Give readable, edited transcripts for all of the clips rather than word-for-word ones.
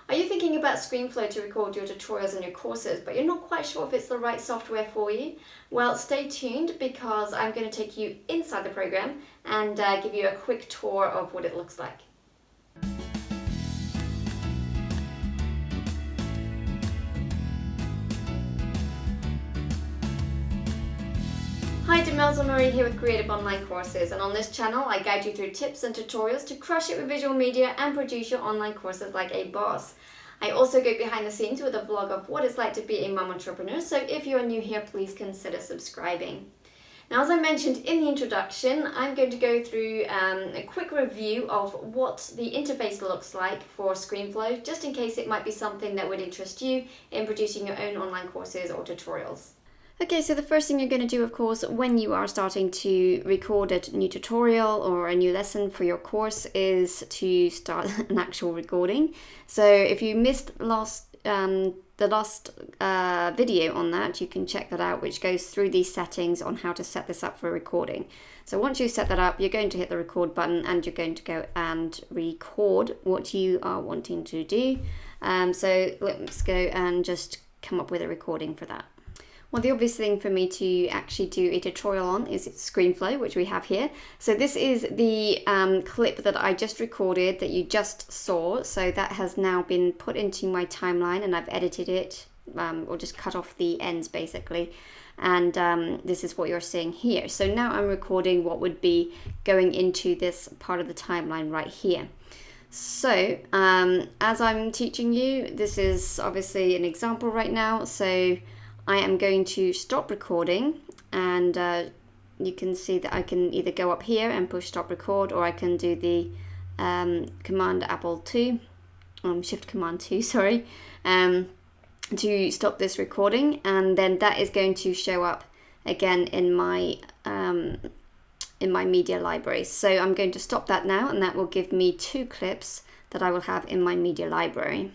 Are you thinking about Screenflow to record your tutorials and your courses, but you're not quite sure if it's the right software for you? Well, stay tuned because I'm going to take you inside the program and give you a quick tour of what it looks like. Hi, Demelza Marie here with Creative Online Courses, and on this channel I guide you through tips and tutorials to crush it with visual media and produce your online courses like a boss. I also go behind the scenes with a vlog of what it's like to be a mom entrepreneur, so if you're new here, please consider subscribing. Now, as I mentioned in the introduction, I'm going to go through a quick review of what the interface looks like for Screenflow, just in case it might be something that would interest you in producing your own online courses or tutorials. Okay, so the first thing you're going to do, of course, when you are starting to record a new tutorial or a new lesson for your course is to start an actual recording. So if you missed the last video on that, you can check that out, which goes through these settings on how to set this up for recording. So once you set that up, you're going to hit the record button and you're going to go and record what you are wanting to do. So let's go and just come up with a recording for that. Well, the obvious thing for me to actually do a tutorial on is Screenflow, which we have here. So this is the clip that I just recorded that you just saw. So that has now been put into my timeline and I've edited it, or just cut off the ends basically. And this is what you're seeing here. So now I'm recording what would be going into this part of the timeline right here. So as I'm teaching you, this is obviously an example right now. So I am going to stop recording, and you can see that I can either go up here and push stop record, or I can do the command Apple 2, shift command 2, sorry, to stop this recording, and then that is going to show up again in my media library. So I'm going to stop that now, and that will give me 2 clips that I will have in my media library.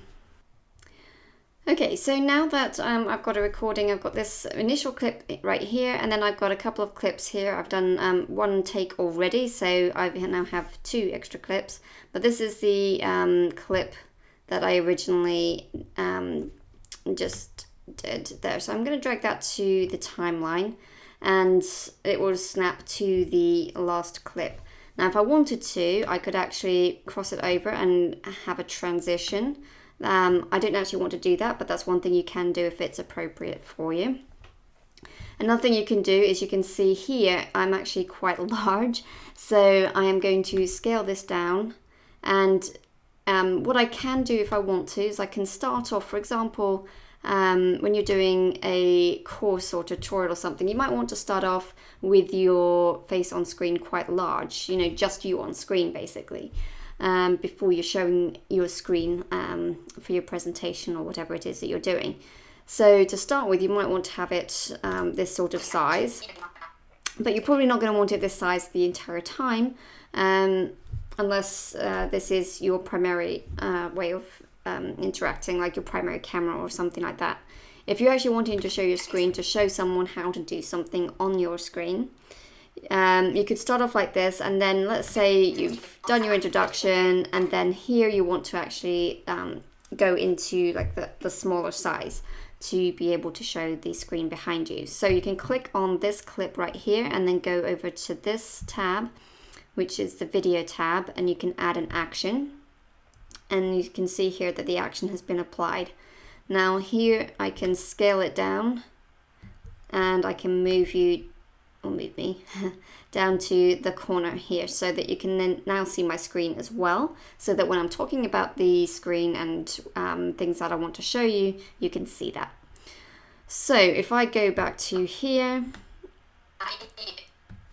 Okay, so now that I've got a recording, I've got this initial clip right here, and then I've got a couple of clips here. I've done one take already, so I now have 2 extra clips. But this is the clip that I originally just did there. So I'm going to drag that to the timeline, and it will snap to the last clip. Now, if I wanted to, I could actually cross it over and have a transition. I don't actually want to do that, but that's one thing you can do if it's appropriate for you. Another thing you can do is you can see here I'm actually quite large, so I am going to scale this down, and what I can do if I want to is I can start off, for example, when you're doing a course or tutorial or something, you might want to start off with your face on screen quite large, you know, just you on screen basically. Before you're showing your screen for your presentation or whatever it is that you're doing. So to start with, you might want to have it this sort of size, but you're probably not going to want it this size the entire time, unless this is your primary way of interacting, like your primary camera or something like that. If you're actually wanting to show your screen to show someone how to do something on your screen, you could start off like this, and then let's say you've done your introduction, and then here you want to actually go into like the smaller size to be able to show the screen behind you. So you can click on this clip right here and then go over to this tab, which is the video tab, and you can add an action, and you can see here that the action has been applied. Now here I can scale it down, and I can move me down to the corner here, so that you can then now see my screen as well, so that when I'm talking about the screen and things that I want to show you, you can see that. So if I go back to here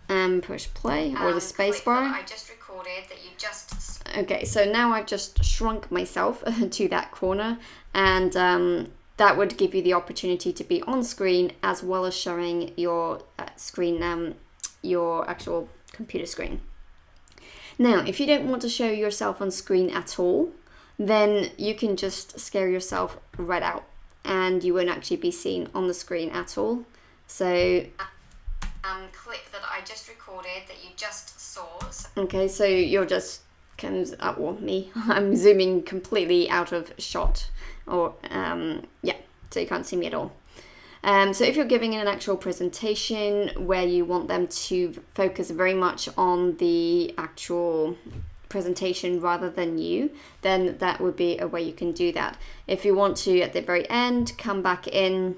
and push play or the space bar, I just recorded that you just... Okay, so now I've just shrunk myself to that corner, and that would give you the opportunity to be on screen as well as showing your screen, your actual computer screen. Now, if you don't want to show yourself on screen at all, then you can just scare yourself right out and you won't actually be seen on the screen at all. So, clip that I just recorded that you just saw. Okay, so you're just well, me, I'm zooming completely out of shot, or yeah, so you can't see me at all. So if you're giving an actual presentation where you want them to focus very much on the actual presentation rather than you, then that would be a way you can do that. If you want to, at the very end, come back in,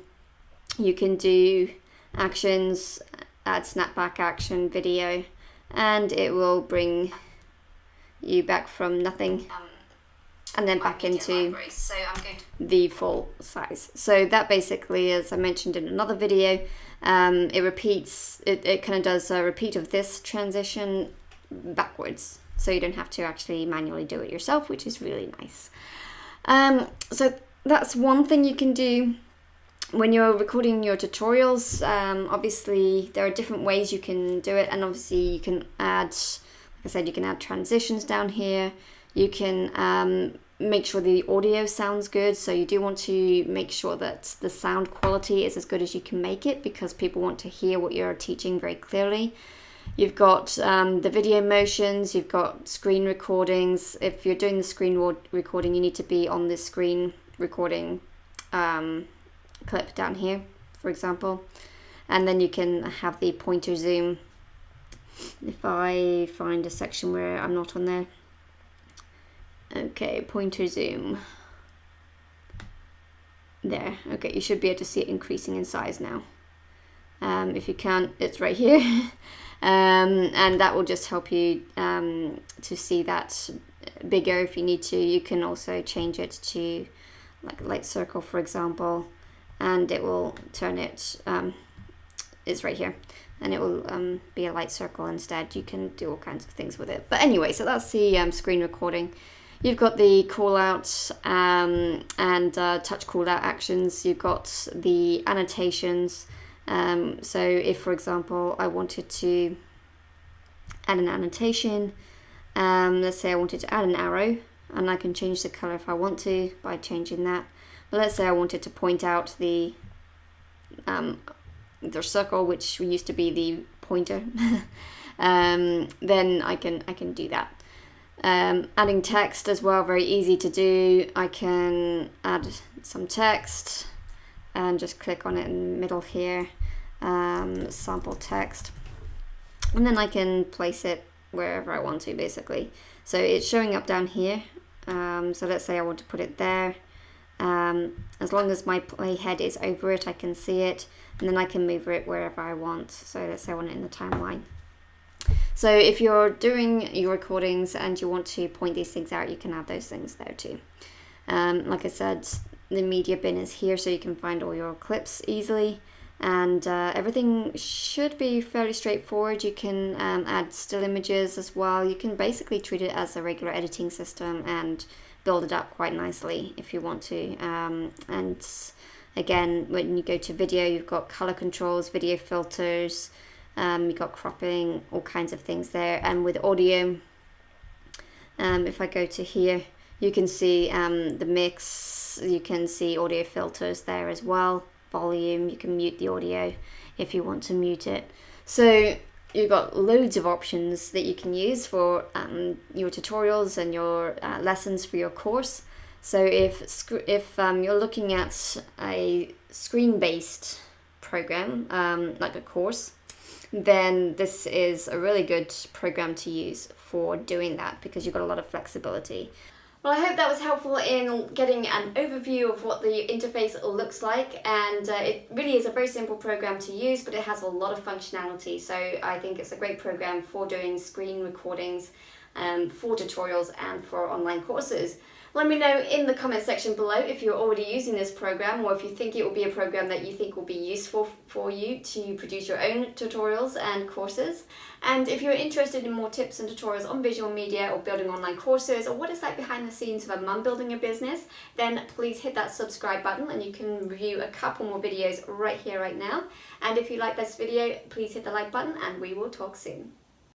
you can do actions, add snapback action video, and it will bring you back from nothing and then back into the full size. So that basically, as I mentioned in another video, it repeats, it kind of does a repeat of this transition backwards. So you don't have to actually manually do it yourself, which is really nice. So that's one thing you can do when you're recording your tutorials. Obviously, there are different ways you can do it, and obviously you can add, like I said, you can add transitions down here. You can make sure the audio sounds good, so you do want to make sure that the sound quality is as good as you can make it, because people want to hear what you're teaching very clearly. You've got the video motions, you've got screen recordings. If you're doing the screen recording, you need to be on this screen recording clip down here, for example. And then you can have the pointer zoom. If I find a section where I'm not on there. Okay, pointer zoom. There, okay, you should be able to see it increasing in size now. If you can't, it's right here. And that will just help you to see that bigger if you need to. You can also change it to like a light circle, for example, and it will turn it, it's right here, and it will be a light circle instead. You can do all kinds of things with it. But anyway, so that's the screen recording. You've got the call out and touch call out actions. You've got the annotations. So if, for example, I wanted to add an annotation, let's say I wanted to add an arrow, and I can change the color if I want to by changing that. But let's say I wanted to point out the circle, which used to be the pointer, then I can do that. Adding text as well, very easy to do. I can add some text and just click on it in the middle here, sample text, and then I can place it wherever I want to, basically. So it's showing up down here. So let's say I want to put it there. As long as my playhead is over it, I can see it, and then I can move it wherever I want. So let's say I want it in the timeline. So if you're doing your recordings and you want to point these things out, you can add those things there too. Like I said, the media bin is here, so you can find all your clips easily, and everything should be fairly straightforward. You can add still images as well. You can basically treat it as a regular editing system and build it up quite nicely if you want to. And again, when you go to video, you've got color controls, video filters, you've got cropping, all kinds of things there. And with audio, if I go to here, you can see the mix, you can see audio filters there as well, volume, you can mute the audio if you want to mute it. So you've got loads of options that you can use for your tutorials and your lessons for your course. So if you're looking at a screen-based program, like a course, then this is a really good program to use for doing that, because you've got a lot of flexibility. Well, I hope that was helpful in getting an overview of what the interface looks like, and it really is a very simple program to use, but it has a lot of functionality. So I think it's a great program for doing screen recordings, for tutorials and for online courses. Let me know in the comment section below if you're already using this program, or if you think it will be a program that you think will be useful for you to produce your own tutorials and courses. And if you're interested in more tips and tutorials on visual media or building online courses, or what it's like behind the scenes of a mum building a business, then please hit that subscribe button, and you can review a couple more videos right here, right now. And if you like this video, please hit the like button, and we will talk soon.